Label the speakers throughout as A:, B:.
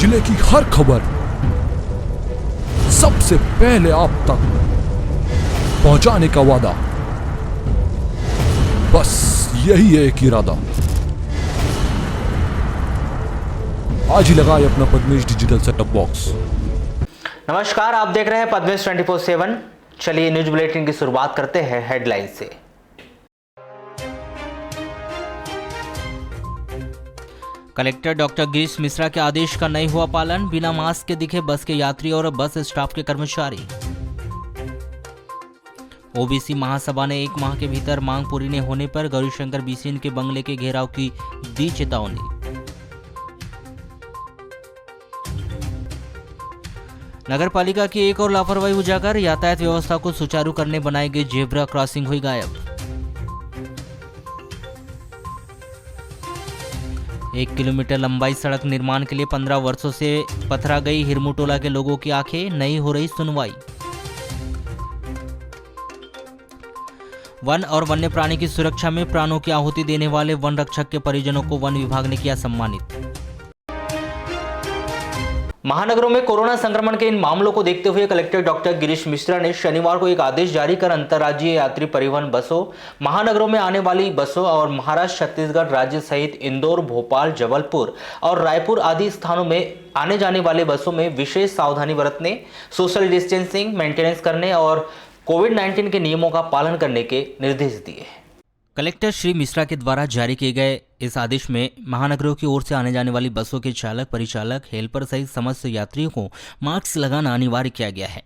A: जिले की हर खबर सबसे पहले आप तक पहुंचाने का वादा, बस यही है एक इरादा। आज ही लगाए अपना पद्मेश डिजिटल सेटअप बॉक्स।
B: नमस्कार, आप देख रहे हैं पद्मेश 24/7। चलिए न्यूज बुलेटिन की शुरुआत करते हैं हेडलाइन से। कलेक्टर डॉक्टर गिरीश मिश्रा के आदेश का नहीं हुआ पालन, बिना मास्क के दिखे बस के यात्री और बस स्टाफ के कर्मचारी। ओबीसी महासभा ने 1 माह के भीतर मांग पूरी नहीं होने पर गौरीशंकर बिसेन के बंगले के घेराव की दी चेतावनी। नगर पालिका की एक और लापरवाही उजागर, यातायात व्यवस्था को सुचारू करने बनाई गई जेब्रा क्रॉसिंग हुई गायब। 1 किलोमीटर लंबाई सड़क निर्माण के लिए 15 वर्षों से पथरा गई हिरमुटोला के लोगों की आंखें, नहीं हो रही सुनवाई। वन और वन्य प्राणी की सुरक्षा में प्राणों की आहुति देने वाले वन रक्षक के परिजनों को वन विभाग ने किया सम्मानित। महानगरों में कोरोना संक्रमण के इन मामलों को देखते हुए कलेक्टर डॉक्टर गिरीश मिश्रा ने शनिवार को एक आदेश जारी कर अंतर्राज्यीय यात्री परिवहन बसों, महानगरों में आने वाली बसों और महाराष्ट्र, छत्तीसगढ़ राज्य सहित इंदौर, भोपाल, जबलपुर और रायपुर आदि स्थानों में आने जाने वाले बसों में विशेष सावधानी बरतने, सोशल डिस्टेंसिंग मेंटेनेंस करने और कोविड-19 के नियमों का पालन करने के निर्देश दिए। कलेक्टर श्री मिश्रा के द्वारा जारी किए गए इस आदेश में महानगरों की ओर से आने जाने वाली बसों के चालक, परिचालक, हेल्पर सहित समस्त यात्रियों को मास्क लगाना अनिवार्य किया गया है।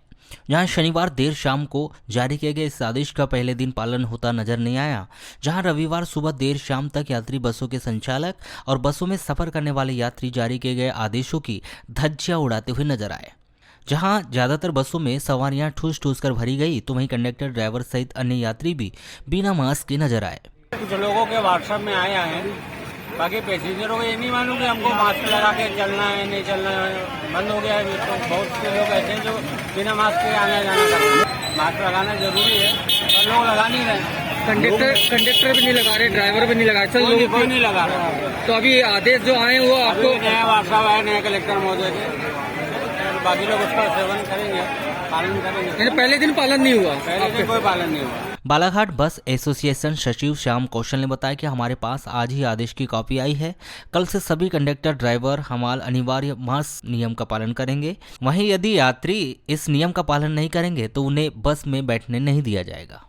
B: जहां शनिवार देर शाम को जारी किए गए इस आदेश का पहले दिन पालन होता नजर नहीं आया, जहां रविवार सुबह देर शाम तक यात्री बसों के संचालक और बसों में सफर करने वाले यात्री जारी किए गए आदेशों की धज्जियां उड़ाते हुए नजर आए। जहां ज्यादातर बसों में सवारियां ठूस ठूस कर भरी गई, तो वहीं कंडक्टर, ड्राइवर सहित अन्य यात्री भी बिना मास्क के नजर आए।
C: कुछ लोगों के व्हाट्सएप में आया है, बाकी पैसेंजरों को ये नहीं मालूम कि हमको मास्क लगा के चलना है, नहीं चलना है, बंद हो गया है। तो बहुत से लोग ऐसे हैं जो बिना मास्क के आने जाना करते हैं। मास्क लगाना जरूरी है, पर लोग लगा नहीं रहे।
D: कंडक्टर भी नहीं लगा रहे, ड्राइवर भी नहीं लगा रहे,
C: कोई नहीं लगा रहा।
D: तो अभी आदेश जो आए वो आपको
C: नया व्हाट्सएप आया, नया कलेक्टर महोदय के, बाकी लोग उसका सेवन करेंगे, पालन करेंगे।
D: पहले दिन पालन नहीं हुआ,
C: पहले दिन कोई पालन नहीं हुआ।
B: बालाघाट बस एसोसिएशन सचिव श्याम कौशल ने बताया कि हमारे पास आज ही आदेश की कॉपी आई है। कल से सभी कंडक्टर, ड्राइवर, हमाल अनिवार्य मास्क नियम का पालन करेंगे। वहीं यदि यात्री इस नियम का पालन नहीं करेंगे तो उन्हें बस में बैठने नहीं दिया जाएगा।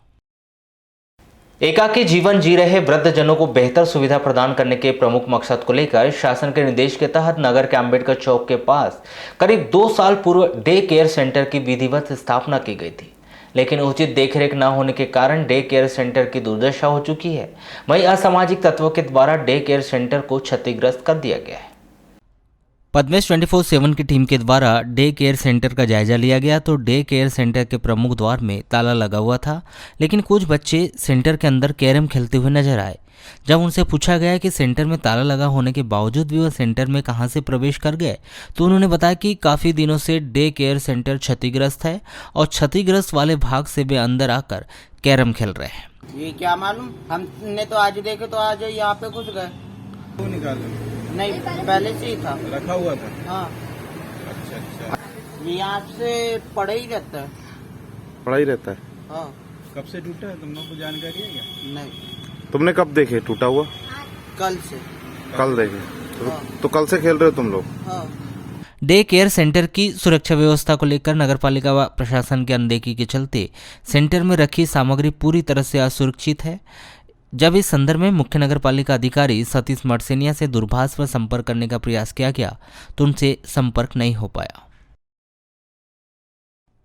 B: एकाकी जीवन जी रहे वृद्धजनों को बेहतर सुविधा प्रदान करने के प्रमुख मकसद को लेकर शासन के निर्देश के तहत नगर के अंबेडकर चौक के पास करीब 2 साल पूर्व डे केयर सेंटर की विधिवत स्थापना की गई थी, लेकिन उचित देखरेख न होने के कारण डे केयर सेंटर की दुर्दशा हो चुकी है। वहीं असामाजिक तत्वों के द्वारा डे केयर सेंटर को क्षतिग्रस्त कर दिया गया है। पद्मेश 24/7 की टीम के द्वारा डे केयर सेंटर का जायजा लिया गया तो डे केयर सेंटर के प्रमुख द्वार में ताला लगा हुआ था, लेकिन कुछ बच्चे सेंटर के अंदर कैरम खेलते हुए नजर आए। जब उनसे पूछा गया कि सेंटर में ताला लगा होने के बावजूद भी वह सेंटर में कहां से प्रवेश कर गए, तो उन्होंने बताया कि काफ़ी दिनों से डे केयर सेंटर क्षतिग्रस्त है और क्षतिग्रस्त वाले भाग से वे अंदर आकर कैरम खेल रहे हैं।
E: ये क्या मालूम, हमने तो आज देखे तो आज यहाँ पे घुस गए। नहीं, पहले से ही था,
F: रखा हुआ था।
E: हाँ।
F: अच्छा।
E: ये यहाँ से पड़ा ही रहता है।
F: पड़ा ही रहता है।
E: हाँ।
F: कब से टूटा है, तुम लोग को जानकारी है क्या?
E: नहीं।
F: तुमने कब देखे टूटा हुआ?
E: कल से।
F: कल देखे?
E: हाँ।
F: तो कल से खेल रहे हो तुम लोग?
E: हाँ।
B: डे केयर सेंटर की सुरक्षा व्यवस्था को लेकर नगरपालिका व प्रशासन की अनदेखी के चलते सेंटर में रखी सामग्री पूरी तरह से असुरक्षित है। जब इस संदर्भ में मुख्य नगरपालिका अधिकारी सतीश मर्सेनिया से दूरभाष पर संपर्क करने का प्रयास किया गया तो उनसे संपर्क नहीं हो पाया।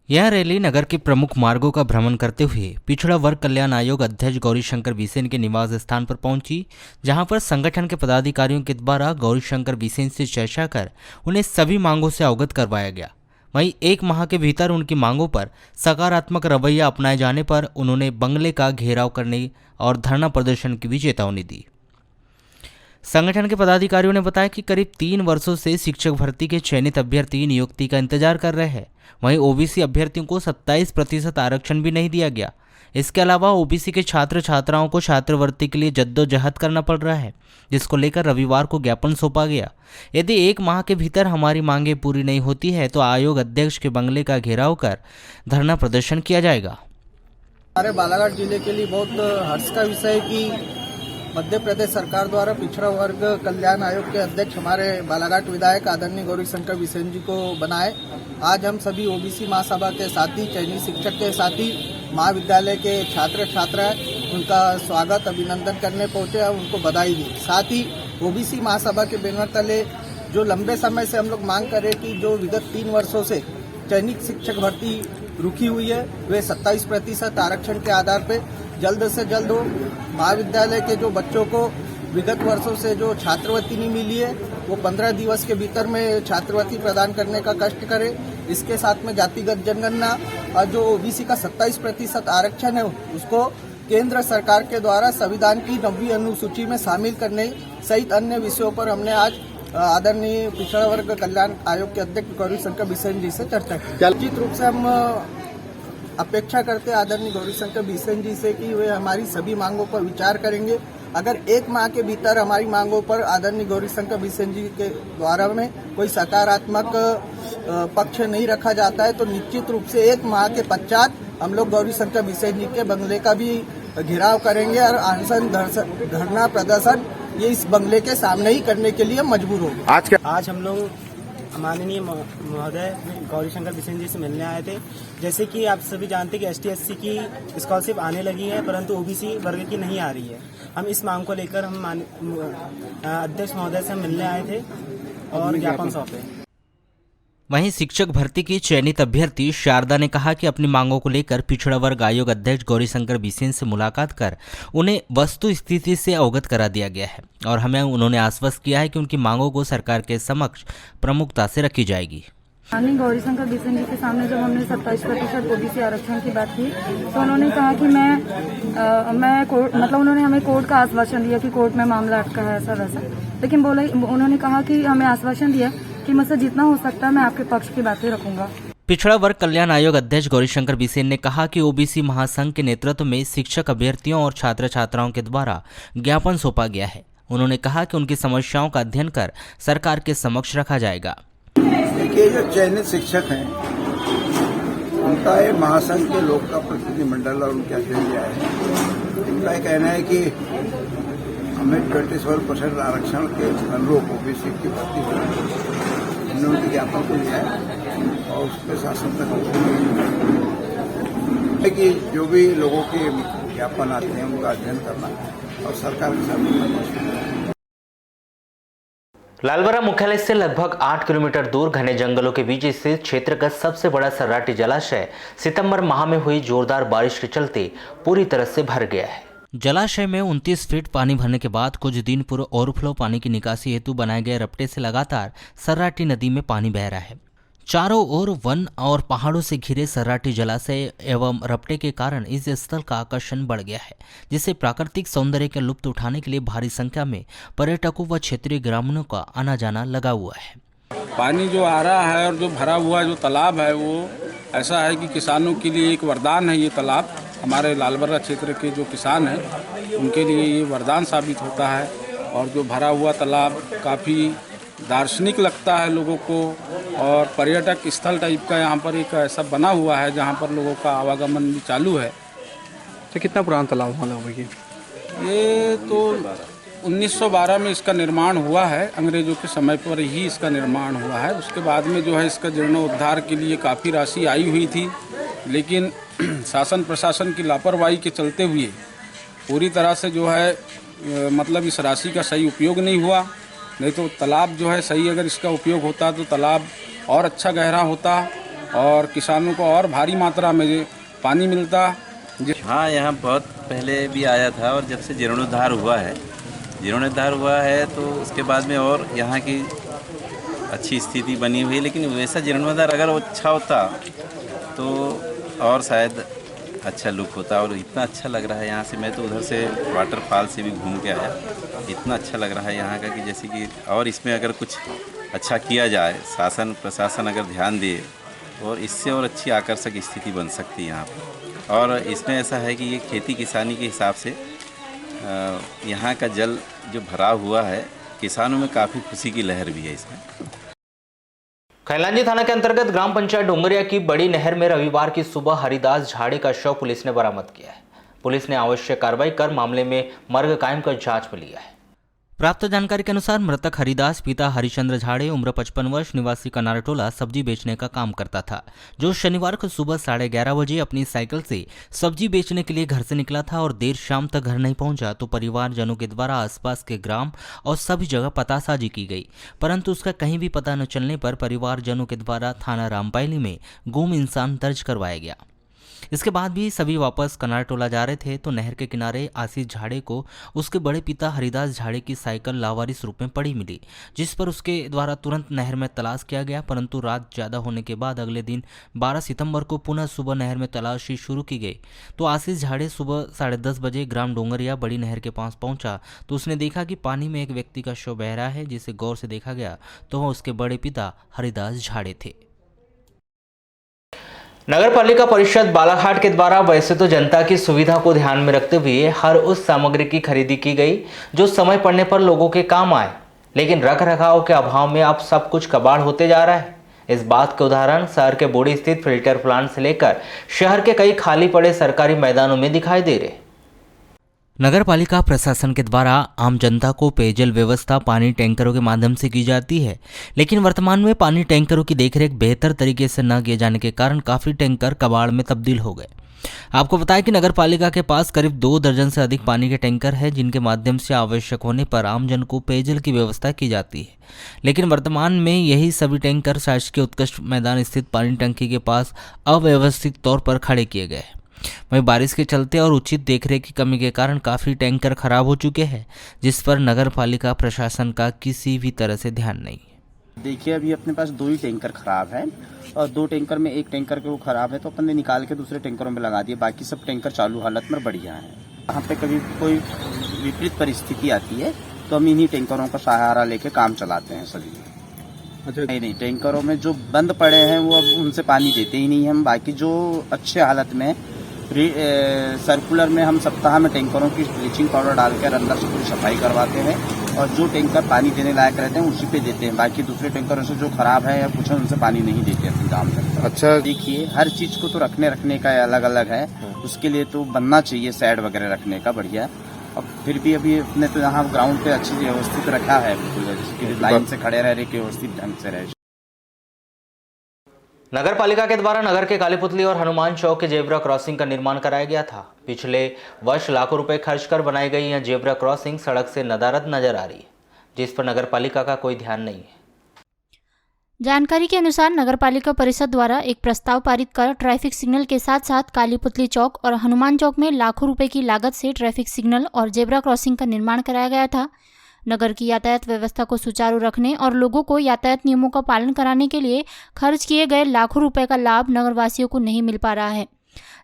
B: यह रैली नगर के प्रमुख मार्गों का भ्रमण करते हुए पिछड़ा वर्ग कल्याण आयोग अध्यक्ष गौरीशंकर बिसेन के निवास स्थान पर पहुंची, जहां पर संगठन के पदाधिकारियों के द्वारा गौरीशंकर बिसेन से चर्चा कर उन्हें सभी मांगों से अवगत करवाया गया। वहीं 1 माह के भीतर उनकी मांगों पर सकारात्मक रवैया अपनाए जाने पर उन्होंने बंगले का घेराव करने और धरना प्रदर्शन की भी चेतावनी दी। संगठन के पदाधिकारियों ने बताया कि करीब 3 वर्षों से शिक्षक भर्ती के चयनित अभ्यर्थी नियुक्ति का इंतजार कर रहे हैं। वहीं ओबीसी अभ्यर्थियों को 27% आरक्षण भी नहीं दिया गया। इसके अलावा ओबीसी के छात्र छात्राओं को छात्रवृत्ति के लिए जद्दोजहद करना पड़ रहा है, जिसको लेकर रविवार को ज्ञापन सौंपा गया। यदि 1 माह के भीतर हमारी मांगें पूरी नहीं होती है तो आयोग अध्यक्ष के बंगले का घेराव कर धरना प्रदर्शन किया जाएगा।
E: हमारे बालाघाट जिले के लिए बहुत हर्ष का विषय है कि मध्य प्रदेश सरकार द्वारा पिछड़ा वर्ग कल्याण आयोग के अध्यक्ष हमारे बालाघाट विधायक आदरणीय गौरीशंकर बिसेन जी को बनाए। आज हम सभी ओबीसी महासभा के साथी, चयनित शिक्षक के साथी, महाविद्यालय के छात्र छात्राएं उनका स्वागत अभिनंदन करने पहुंचे और उनको बधाई दी। साथ ही ओबीसी महासभा के बैनर तले जो लंबे समय से हम लोग मांग कर रहे कि जो विगत 3 वर्षों से चयनित शिक्षक भर्ती रुकी हुई है, वे 27% आरक्षण के आधार पर जल्द से जल्द हो। महाविद्यालय के जो बच्चों को विगत वर्षों से जो छात्रवृत्ति नहीं मिली है, वो 15 दिवस के भीतर में छात्रवृत्ति प्रदान करने का कष्ट करे। इसके साथ में जातिगत जनगणना और जो ओबीसी का 27% आरक्षण है, उसको केंद्र सरकार के द्वारा संविधान की 9वीं अनुसूची में शामिल करने सहित अन्य विषयों पर हमने आज आदरणीय पिछड़ा वर्ग कल्याण आयोग के अध्यक्ष गौरीशंकर बिसेन जी से चर्चा की। निश्चित रूप से हम अपेक्षा करते हैं आदरणीय गौरीशंकर बिसेन जी से कि वे हमारी सभी मांगों पर विचार करेंगे। अगर 1 माह के भीतर हमारी मांगों पर आदरणीय गौरीशंकर बिसेन जी के द्वारा में कोई सकारात्मक पक्ष नहीं रखा जाता है तो निश्चित रूप से 1 माह के पश्चात हम लोग गौरीशंकर बिसेन जी के बंगले का भी घेराव करेंगे और अनशन धरना प्रदर्शन ये इस बंगले के सामने ही करने के लिए मजबूर होंगे।
G: आज हम लोग माननीय महोदय गौरीशंकर बिसेन जी से मिलने आए थे। जैसे कि आप सभी जानते हैं कि ST/SC की स्कॉलरशिप आने लगी है, परंतु ओबीसी वर्ग की नहीं आ रही है। हम इस मांग को लेकर हम अध्यक्ष महोदय से मिलने आए थे और ज्ञापन सौंपे।
B: वहीं शिक्षक भर्ती की चयनित अभ्यर्थी शारदा ने कहा कि अपनी मांगों को लेकर पिछड़ा वर्ग आयोग अध्यक्ष गौरीशंकर बिसेन से मुलाकात कर उन्हें वस्तु स्थिति से अवगत करा दिया गया है और हमें उन्होंने आश्वस्त किया है कि उनकी मांगों को सरकार के समक्ष प्रमुखता से रखी जाएगी।
H: माननीय गौरीशंकर बिसेन जी के सामने जब हमने 27% ओबीसी आरक्षण की बात की तो उन्होंने कहा कि उन्होंने हमें कोर्ट का आश्वासन दिया कि कोर्ट में मामला अटका है ऐसा वैसा, लेकिन उन्होंने कहा कि हमें आश्वासन दिया कि मुझसे जितना हो सकता है मैं आपके पक्ष की बातें रखूंगा।
B: पिछड़ा वर्ग कल्याण आयोग अध्यक्ष गौरीशंकर बिसेन ने कहा कि ओबीसी महासंघ के नेतृत्व में शिक्षक अभ्यर्थियों और छात्र छात्राओं के द्वारा ज्ञापन सौंपा गया है। उन्होंने कहा कि उनकी समस्याओं का अध्ययन कर सरकार के समक्ष रखा जाएगा।
I: देखिए, जो चयनित शिक्षक हैं उनका ये महासंघ के लोक का प्रतिनिधिमंडल और उनके अध्यक्ष है, उनका कहना है कि हमें 27% आरक्षण के अनुरूप ओबीसी की भर्ती हो। हमने उनके ज्ञापन को लिया है और उस पर शासन तक कि जो भी लोगों के ज्ञापन आते हैं उनका अध्ययन करना और सरकार के साथ।
B: लालबरा मुख्यालय से लगभग 8 किलोमीटर दूर घने जंगलों के बीच स्थित क्षेत्र का सबसे बड़ा सर्राटी जलाशय सितंबर माह में हुई जोरदार बारिश के चलते पूरी तरह से भर गया है। जलाशय में 29 फीट पानी भरने के बाद कुछ दिन पूर्व ओवरफ्लो पानी की निकासी हेतु बनाए गए रपटे से लगातार सर्राटी नदी में पानी बह रहा है। चारों ओर वन और पहाड़ों से घिरे सर्राटी जलाशय एवं रपटे के कारण इस स्थल का आकर्षण बढ़ गया है, जिससे प्राकृतिक सौंदर्य का लुत्फ उठाने के लिए भारी संख्या में पर्यटकों व क्षेत्रीय ग्रामीणों का आना जाना लगा हुआ है।
C: पानी जो आ रहा है और जो भरा हुआ जो तालाब है वो ऐसा है कि किसानों के लिए एक वरदान है। ये तालाब हमारे लालबरा क्षेत्र के जो किसान हैं उनके लिए ये वरदान साबित होता है और जो भरा हुआ तालाब काफ़ी दार्शनिक लगता है लोगों को और पर्यटक स्थल टाइप का यहाँ पर एक ऐसा बना हुआ है जहाँ पर लोगों का आवागमन भी चालू है।
D: तो कितना पुराना तालाब वाला होगा
C: ये तो 1912 में इसका निर्माण हुआ है, अंग्रेजों के समय पर ही इसका निर्माण हुआ है। उसके बाद में जो है इसका जीर्णोद्धार के लिए काफ़ी राशि आई हुई थी, लेकिन शासन प्रशासन की लापरवाही के चलते हुए पूरी तरह से जो है मतलब इस राशि का सही उपयोग नहीं हुआ। नहीं तो तालाब जो है सही अगर इसका उपयोग होता तो तालाब और अच्छा गहरा होता और किसानों को और भारी मात्रा में पानी मिलता।
J: हाँ, यहाँ बहुत पहले भी आया था और जब से जीर्णोद्धार हुआ है तो उसके बाद में और यहाँ की अच्छी स्थिति बनी हुई है। लेकिन वैसा जीर्णोद्धार अगर अच्छा होता तो और शायद अच्छा लुक होता। और इतना अच्छा लग रहा है यहाँ से, मैं तो उधर से वाटरफॉल से भी घूम के आया, इतना अच्छा लग रहा है यहाँ का कि जैसे कि और इसमें अगर कुछ अच्छा किया जाए, शासन प्रशासन अगर ध्यान दे और इससे और अच्छी आकर्षक स्थिति बन सकती है यहाँ पर। और इसमें ऐसा है कि ये खेती किसानी के हिसाब से यहाँ का जल जो भरा हुआ है, किसानों में काफ़ी खुशी की लहर भी है इसमें।
B: खैलांजी थाना के अंतर्गत ग्राम पंचायत डोंगरिया की बड़ी नहर में रविवार की सुबह हरिदास झाड़े का शव पुलिस ने बरामद किया है। पुलिस ने आवश्यक कार्रवाई कर मामले में मर्ग कायम कर जांच में लिया है। प्राप्त जानकारी के अनुसार मृतक हरिदास पिता हरिचंद्र झाड़े उम्र 55 वर्ष निवासी कनारटोला सब्जी बेचने का काम करता था, जो शनिवार को सुबह 11:30 बजे अपनी साइकिल से सब्जी बेचने के लिए घर से निकला था और देर शाम तक घर नहीं पहुंचा तो परिवारजनों के द्वारा आसपास के ग्राम और सभी जगह पतासाजी की गई, परंतु उसका कहीं भी पता न चलने पर परिवारजनों के द्वारा थाना रामपायली में गुम इंसान दर्ज करवाया गया। इसके बाद भी सभी वापस कनारटोला जा रहे थे तो नहर के किनारे आशीष झाड़े को उसके बड़े पिता हरिदास झाड़े की साइकिल लावारिस रूप में पड़ी मिली, जिस पर उसके द्वारा तुरंत नहर में तलाश किया गया, परंतु रात ज़्यादा होने के बाद अगले दिन 12 सितंबर को पुनः सुबह नहर में तलाशी शुरू की गई। तो आशीष झाड़े सुबह 10:30 बजे ग्राम डोंगरिया बड़ी नहर के पास पहुंचा तो उसने देखा कि पानी में एक व्यक्ति का शव बह रहा है, जिसे गौर से देखा गया तो वह उसके बड़े पिता हरिदास झाड़े थे। नगर पालिका परिषद बालाघाट के द्वारा वैसे तो जनता की सुविधा को ध्यान में रखते हुए हर उस सामग्री की खरीदी की गई जो समय पड़ने पर लोगों के काम आए, लेकिन रख रखाव के अभाव में अब सब कुछ कबाड़ होते जा रहा है। इस बात के उदाहरण शहर के बोड़ी स्थित फिल्टर प्लांट से लेकर शहर के कई खाली पड़े सरकारी मैदानों में दिखाई दे रहे। नगर पालिका प्रशासन के द्वारा आम जनता को पेयजल व्यवस्था पानी टैंकरों के माध्यम से की जाती है, लेकिन वर्तमान में पानी टैंकरों की देखरेख बेहतर तरीके से न किए जाने के कारण काफ़ी टैंकर कबाड़ में तब्दील हो गए। आपको बताया कि नगर पालिका के पास करीब 2 दर्जन से अधिक पानी के टैंकर हैं, जिनके माध्यम से आवश्यक होने पर आमजन को पेयजल की व्यवस्था की जाती है, लेकिन वर्तमान में यही सभी टैंकर शासकीय उत्कृष्ट मैदान स्थित पानी टंकी के पास अव्यवस्थित तौर पर खड़े किए गए। वहीं बारिश के चलते और उचित देखरेख की कमी के कारण काफ़ी टैंकर खराब हो चुके हैं, जिस पर नगर पालिका प्रशासन का किसी भी तरह से ध्यान नहीं है।
K: देखिए, अभी अपने पास 2 ही टैंकर खराब है और 2 टैंकर में एक टैंकर के वो खराब है तो अपन ने निकाल के दूसरे टैंकरों में लगा दिए, बाकी सब टैंकर चालू हालत में बढ़िया है। यहाँ पे कभी कोई विपरीत परिस्थिति आती है तो हम इन्हीं टैंकरों का सहारा लेके काम चलाते हैं सभी। अच्छा, नहीं, टैंकरों में जो बंद पड़े हैं वो अब उनसे पानी देते ही नहीं हम, बाकी जो अच्छे हालत में सर्कुलर में हम सप्ताह में टैंकरों की ब्लीचिंग पाउडर डालकर अंदर से पूरी सफाई करवाते हैं और जो टैंकर पानी देने लायक रहते हैं उसी पे देते हैं, बाकी दूसरे टैंकरों से जो खराब है या कुछ है उनसे पानी नहीं देते अपने गाँव में। अच्छा, देखिए, हर चीज को तो रखने का अलग अलग है, उसके लिए तो बनना चाहिए शेड वगैरह रखने का बढ़िया। अब फिर भी अभी अपने तो यहाँ ग्राउंड पे अच्छी व्यवस्थित रखा है, जिसकी लाइन से खड़े रह के व्यवस्थित ढंग से रहे।
B: नगर पालिका के द्वारा नगर के कालीपुतली और हनुमान चौक के जेब्रा क्रॉसिंग का निर्माण कराया गया था। पिछले वर्ष लाखों रुपए खर्च कर बनाई गई यह जेब्रा क्रॉसिंग सड़क से नदारद नजर आ रही है, जिस पर नगर पालिका का कोई ध्यान नहीं है।
L: जानकारी के अनुसार नगर पालिका परिषद द्वारा एक प्रस्ताव पारित कर ट्रैफिक सिग्नल के साथ साथ कालीपुतली चौक और हनुमान चौक में लाखों रुपए की लागत से ट्रैफिक सिग्नल और जेब्रा क्रॉसिंग का निर्माण कराया गया था। नगर की यातायात व्यवस्था को सुचारू रखने और लोगों को यातायात नियमों का पालन कराने के लिए खर्च किए गए लाखों रुपए का लाभ नगरवासियों को नहीं मिल पा रहा है।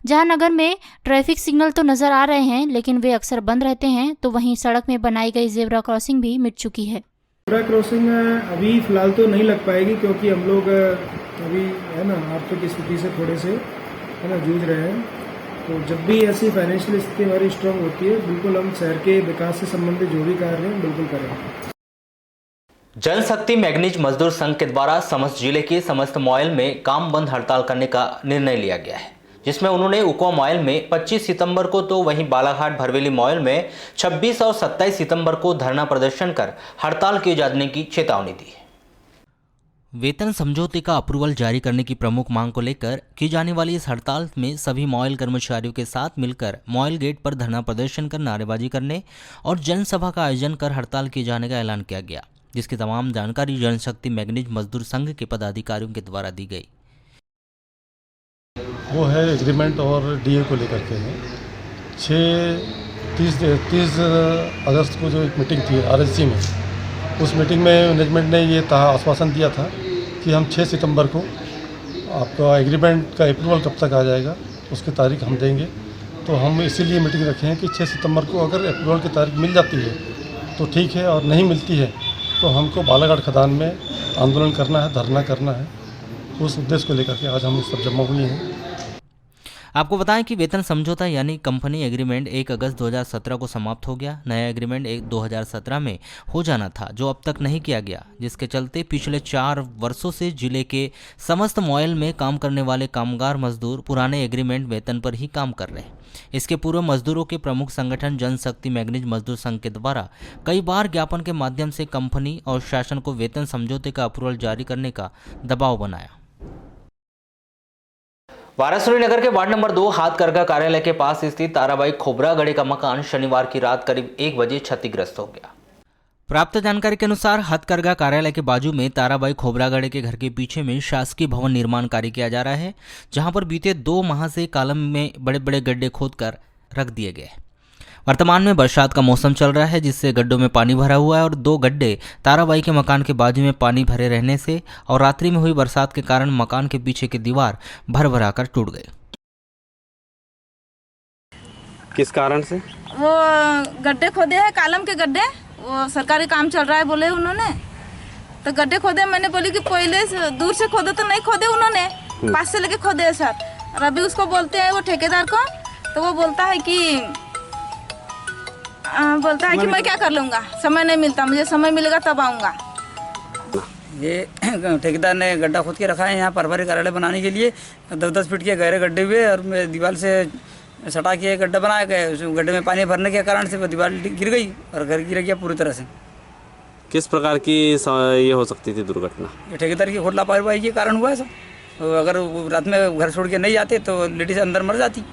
L: जहां नगर में ट्रैफिक सिग्नल तो नजर आ रहे हैं, लेकिन वे अक्सर बंद रहते हैं, तो वहीं सड़क में बनाई गई जेब्रा क्रॉसिंग भी मिट चुकी है।
M: जेब्रा क्रॉसिंग अभी फिलहाल तो नहीं लग पाएगी, क्योंकि हम लोग अभी है ना आर्थिक स्थिति से थोड़े से है ना जूझ रहे हैं। तो जब भी ऐसी फाइनेंशियल स्थिति हमारी स्ट्रांग होती है, बिल्कुल हम शहर के विकास से संबंधित जो भी कार्य हैं बिल्कुल करेंगे।
B: जनशक्ति मैग्नीज मजदूर संघ के द्वारा समस्त जिले के समस्त मॉयल में काम बंद हड़ताल करने का निर्णय लिया गया है, जिसमें उन्होंने उकवा मॉयल में 25 सितंबर को तो वहीं बालाघाट भरवेली मॉयल में 26 और 27 सितंबर को धरना प्रदर्शन कर हड़ताल किए जाने की चेतावनी दी है। वेतन समझौते का अप्रूवल जारी करने की प्रमुख मांग को लेकर की जाने वाली इस हड़ताल में सभी मॉयल कर्मचारियों के साथ मिलकर मॉयल गेट पर धरना प्रदर्शन कर नारेबाजी करने और जनसभा का आयोजन कर हड़ताल किए जाने का ऐलान किया गया, जिसकी तमाम जानकारी जनशक्ति मैग्नीज मजदूर संघ के पदाधिकारियों के द्वारा दी गई।
N: वो है एग्रीमेंट और डीए को लेकर के है। 30 अगस्त को जो एक मीटिंग थी RSC में, उस मीटिंग में मैनेजमेंट ने ये आश्वासन दिया था कि हम 6 सितंबर को आपका एग्रीमेंट का अप्रूवल कब तक आ जाएगा उसकी तारीख हम देंगे। तो हम इसीलिए मीटिंग रखे हैं कि 6 सितंबर को अगर अप्रूवल की तारीख मिल जाती है तो ठीक है, और नहीं मिलती है तो हमको बालाघाट खदान में आंदोलन करना है, धरना करना है। उस उद्देश्य को लेकर के आज हम सब जमा हुए हैं।
B: आपको बताएं कि वेतन समझौता यानी कंपनी एग्रीमेंट 1 अगस्त 2017 को समाप्त हो गया। नया एग्रीमेंट 2017 में हो जाना था, जो अब तक नहीं किया गया, जिसके चलते पिछले 4 वर्षों से जिले के समस्त मॉयल में काम करने वाले कामगार मजदूर पुराने एग्रीमेंट वेतन पर ही काम कर रहे हैं। इसके पूर्व मजदूरों के प्रमुख संगठन जनशक्ति मैग्नीज मजदूर संघ के द्वारा कई बार ज्ञापन के माध्यम से कंपनी और शासन को वेतन समझौते का अप्रूवल जारी करने का दबाव बनाया। वारासुरी नगर के वार्ड नंबर 2 हाथकरघा कार्यालय के पास स्थित ताराबाई खोबरागड़े का मकान शनिवार की रात करीब 1 बजे क्षतिग्रस्त हो गया। प्राप्त जानकारी के अनुसार हाथकरघा कार्यालय के बाजू में ताराबाई खोबरागड़े के घर के पीछे में शासकीय भवन निर्माण कार्य किया जा रहा है, जहां पर बीते 2 माह से कॉलम में बड़े बड़े गड्ढे खोदकर रख दिए गए। वर्तमान में बरसात का मौसम चल रहा है, जिससे गड्ढों में पानी भरा हुआ है और 2 गड्ढे ताराबाई के मकान के बाजू में पानी भरे रहने से और रात्रि में हुई बरसात के कारण मकान के पीछे की दीवार भर भरा कर टूट गई।
O: किस कारण से?
H: वो गड्ढे खोदे हैं, कॉलम के गड्ढे, वो सरकारी काम चल रहा है बोले उन्होंने, तो गड्ढे खोदे। मैंने बोली कि पहले से दूर से खोदे तो नहीं खोदे उन्होंने, पास से लेके खोदे हैं सर। और अभी उसको बोलते हैं वो ठेकेदार को, तो वो बोलता है कि मैं क्या कर लूँगा, समय नहीं मिलता मुझे, समय मिलेगा तब आऊँगा।
D: ये ठेकेदार ने गड्ढा खोद के रखा है यहाँ प्रभारी कार्यालय बनाने के लिए। 10-10 फीट के गहरे गड्ढे हुए और दीवार से सटा के गड्ढा बनाया गया। उस गड्ढे में पानी भरने के कारण से वो दीवार गिर गई और घर गिर गया पूरी तरह से।
O: किस प्रकार की ये हो सकती थी दुर्घटना?
D: ये ठेकेदार की खुद लापरवाही के कारण हुआ है सर। अगर रात में घर छोड़ के नहीं आते तो लेडीज अंदर मर जाती।